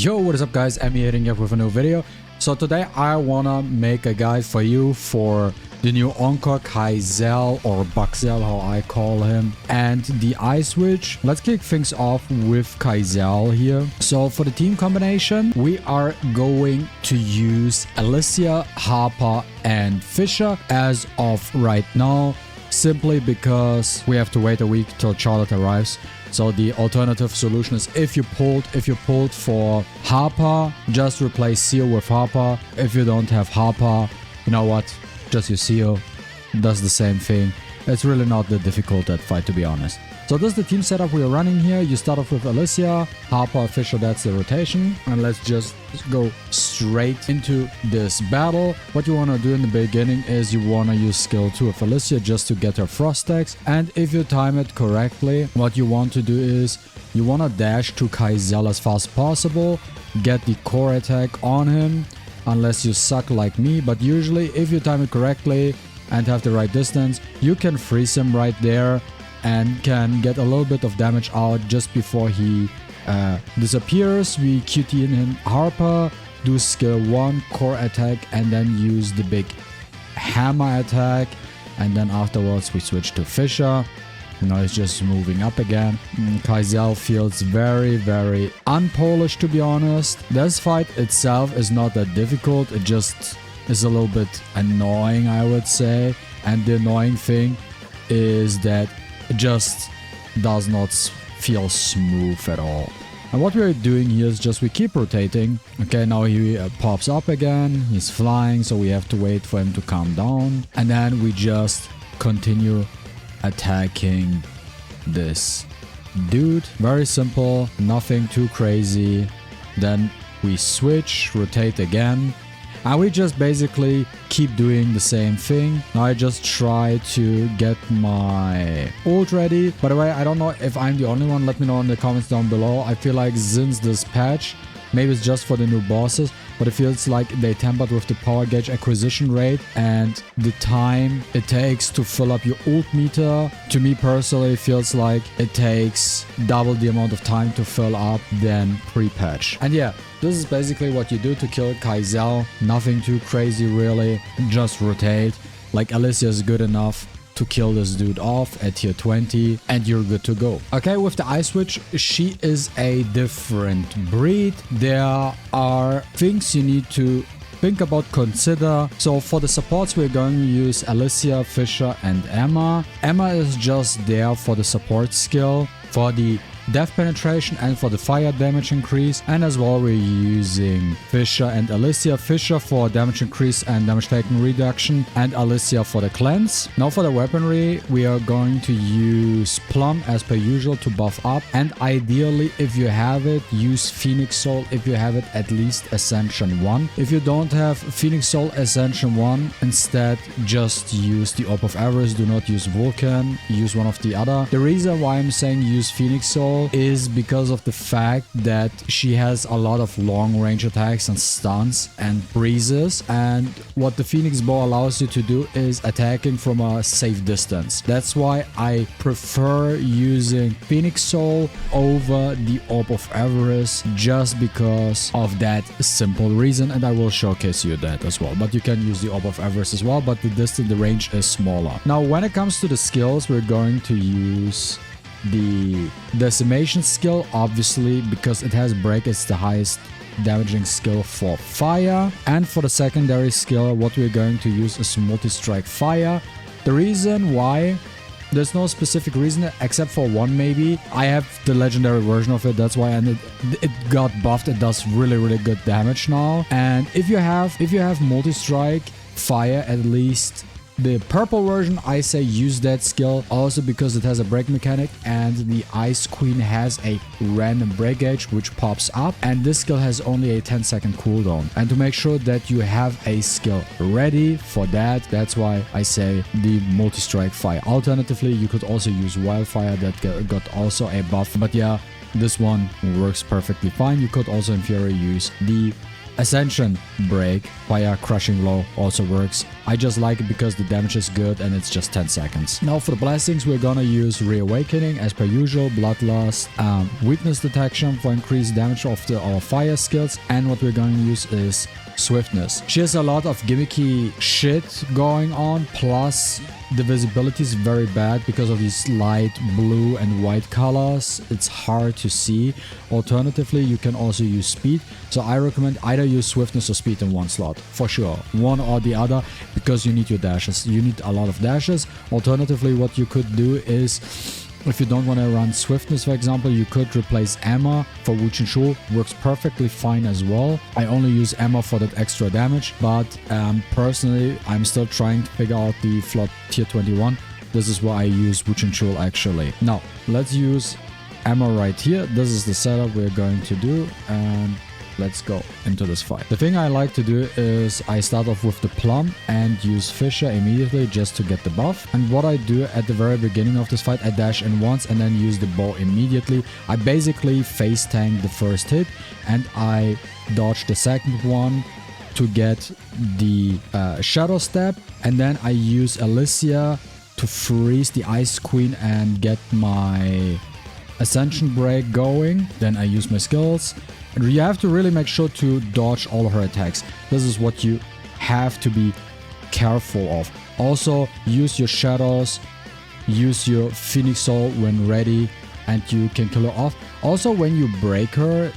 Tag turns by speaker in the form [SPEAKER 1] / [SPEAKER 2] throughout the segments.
[SPEAKER 1] Yo, what is up guys, MaTeIRiA with a new video. So today I wanna make a guide for you for the new Encore Kaisellin, or Buxel how I call him, and the eye switch. Let's kick things off with Kaisellin here. So for the team combination, we are going to use Alicia, Harper and Fisher as of right now, simply because we have to wait a week till Charlotte arrives. So the alternative solution is if you pulled for Harper, just replace Seal with Harper. If you don't have Harper, you know what? Just use Seal. Does the same thing. It's really not that difficult, that fight, to be honest. So this is the team setup we are running here. You start off with Alicia, Harper, Fisher, that's the rotation. And let's just go straight into this battle. What you want to do in the beginning is you want to use skill 2 of Alicia just to get her frost attacks. And if you time it correctly, what you want to do is you want to dash to Kaisellin as fast as possible, get the core attack on him, unless you suck like me. But usually if you time it correctly and have the right distance, you can freeze him right there and can get a little bit of damage out just before he disappears. We QT in him Harper, do skill 1 core attack, and then use the big hammer attack, and then afterwards we switch to Fisher. You know, he's just moving up again. Kaisellin feels very unpolished, to be honest. This fight itself is not that difficult, it just is a little bit annoying, I would say. And the annoying thing is that it just does not feel smooth at all. And what we are doing here is just we keep rotating. Okay, now he pops up again. He's flying, so we have to wait for him to calm down. And then we just continue attacking this dude. Very simple, nothing too crazy. Then we switch, rotate again. And we just basically keep doing the same thing. Now I just try to get my ult ready. By the way, I don't know if I'm the only one. Let me know in the comments down below. I feel like since this patch, maybe it's just for the new bosses, but it feels like they tampered with the power gauge acquisition rate and the time it takes to fill up your ult meter. To me personally, it feels like it takes double the amount of time to fill up than pre-patch. And yeah, this is basically what you do to kill Kaisellin. Nothing too crazy really, just rotate. Like Alicia is good enough to kill this dude off at tier 20 and you're good to go. Okay, with the eye switch, she is a different breed. There are things you need to think about, consider. So for the supports, we're going to use Alicia, Fisher and Emma. Emma is just there for the support skill, for the death penetration and for the fire damage increase, and as well we're using Fisher and Alicia. Fisher for damage increase and damage taken reduction, and Alicia for the cleanse. Now for the weaponry, we are going to use Plum as per usual to buff up, and ideally if you have it, use Phoenix Soul. If you have it, at least Ascension 1. If you don't have Phoenix Soul Ascension 1, instead just use the Orb of Avarice. Do not use Vulcan, use one of the other. The reason why I'm saying use Phoenix Soul is because of the fact that she has a lot of long range attacks and stuns and breezes, and what the Phoenix Bow allows you to do is attacking from a safe distance. That's why I prefer using Phoenix Soul over the Orb of Avarice, just because of that simple reason, and I will showcase you that as well. But you can use the Orb of Avarice as well, but the range is smaller. Now when it comes to the skills, we're going to use the decimation skill, obviously, because it has break. It's the highest damaging skill for fire. And for the secondary skill, what we're going to use is multi-strike fire. The reason why, there's no specific reason except for one maybe. I have the legendary version of it, that's why, and it got buffed. It does really good damage now. And if you have multi-strike fire, at least the purple version, I say use that skill, also because it has a break mechanic, and the Ice Queen has a random break gauge which pops up, and this skill has only a 10-second cooldown. And to make sure that you have a skill ready for that, that's why I say the multi-strike fire. Alternatively, you could also use wildfire, that got also a buff, but yeah, this one works perfectly fine. You could also in theory use the Ascension Break via Crushing Blow also works. I just like it because the damage is good and it's just 10 seconds. Now for the blessings, we're gonna use Reawakening as per usual, Bloodlust, Weakness Detection for increased damage of our fire skills, and what we're going to use is Swiftness. She has a lot of gimmicky shit going on, plus the visibility is very bad because of these light blue and white colors. It's hard to see. Alternatively, you can also use speed. So I recommend either use Swiftness or speed in one slot, for sure. One or the other, because you need your dashes. You need a lot of dashes. Alternatively, what you could do is, if you don't want to run Swiftness, for example, you could replace Emma for Wuchenshu. Works perfectly fine as well. I only use Emma for that extra damage, but personally, I'm still trying to figure out the flot tier 21. This is why I use Wuchenshu actually. Now, let's use Emma right here. This is the setup we're going to do, and let's go into this fight. The thing I like to do is I start off with the Plum and use Fissure immediately just to get the buff. And what I do at the very beginning of this fight, I dash in once and then use the bow immediately. I basically face tank the first hit and I dodge the second one to get the Shadow Step. And then I use Alicia to freeze the Ice Queen and get my Ascension Break going. Then I use my skills. And you have to really make sure to dodge all her attacks. This is what you have to be careful of. Also, use your shadows, use your Phoenix Soul when ready, and you can kill her off. Also, when you break her,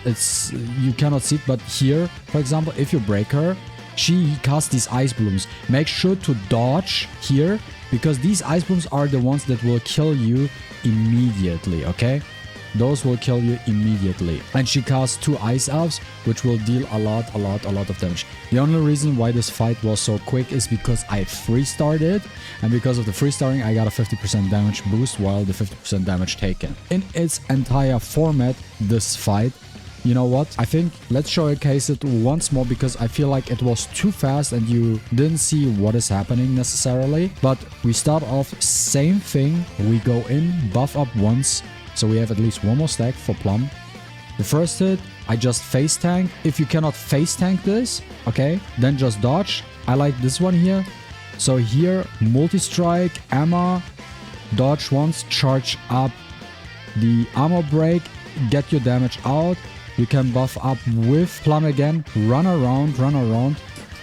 [SPEAKER 1] you cannot see it, but here, for example, if you break her, she casts these ice blooms. Make sure to dodge here, because these ice blooms are the ones that will kill you immediately, okay? Those will kill you immediately. And she casts 2 Ice Elves, which will deal a lot of damage. The only reason why this fight was so quick is because I free-started, and because of the free-starting, I got a 50% damage boost while the 50% damage taken. In its entire format, this fight, you know what? I think let's showcase it once more, because I feel like it was too fast and you didn't see what is happening necessarily. But we start off, same thing. We go in, buff up once. So we have at least one more stack for Plum. The first hit, I just face tank. If you cannot face tank this, okay, then just dodge. I like this one here. So here, multi-strike, Emma, dodge once, charge up the armor break, get your damage out. You can buff up with Plum again, run around.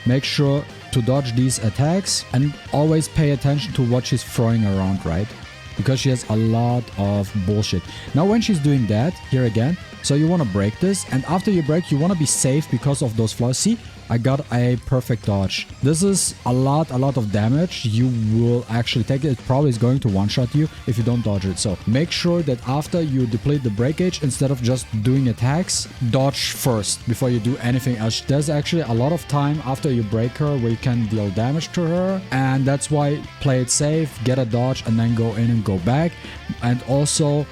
[SPEAKER 1] Make sure to dodge these attacks and always pay attention to what she's throwing around, right? Because she has a lot of bullshit. Now when she's doing that, here again, so you want to break this, and after you break, you want to be safe because of those flaws. See, I got a perfect dodge. This is a lot of damage you will actually take. It probably is going to one-shot you if you don't dodge it. So make sure that after you deplete the break gauge, instead of just doing attacks, dodge first before you do anything else. There's actually a lot of time after you break her where you can deal damage to her, and that's why play it safe, get a dodge, and then go in and go back. And also,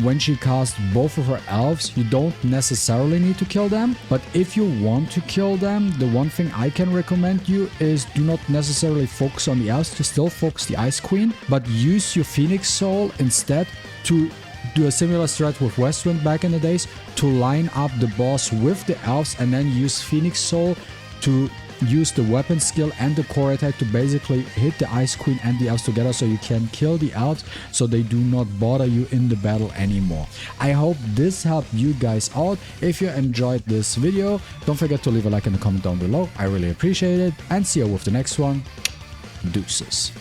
[SPEAKER 1] when she casts both of her elves, you don't necessarily need to kill them. But if you want to kill them, the one thing I can recommend you is do not necessarily focus on the elves, to still focus the Ice Queen, but use your Phoenix Soul instead to do a similar strat with Westwind back in the days, to line up the boss with the elves and then use Phoenix Soul to use the weapon skill and the core attack to basically hit the Ice Queen and the elves together, so you can kill the elves so they do not bother you in the battle anymore. I hope this helped you guys out. If you enjoyed this video, don't forget to leave a like and a comment down below. I really appreciate it, and see you with the next one. Deuces.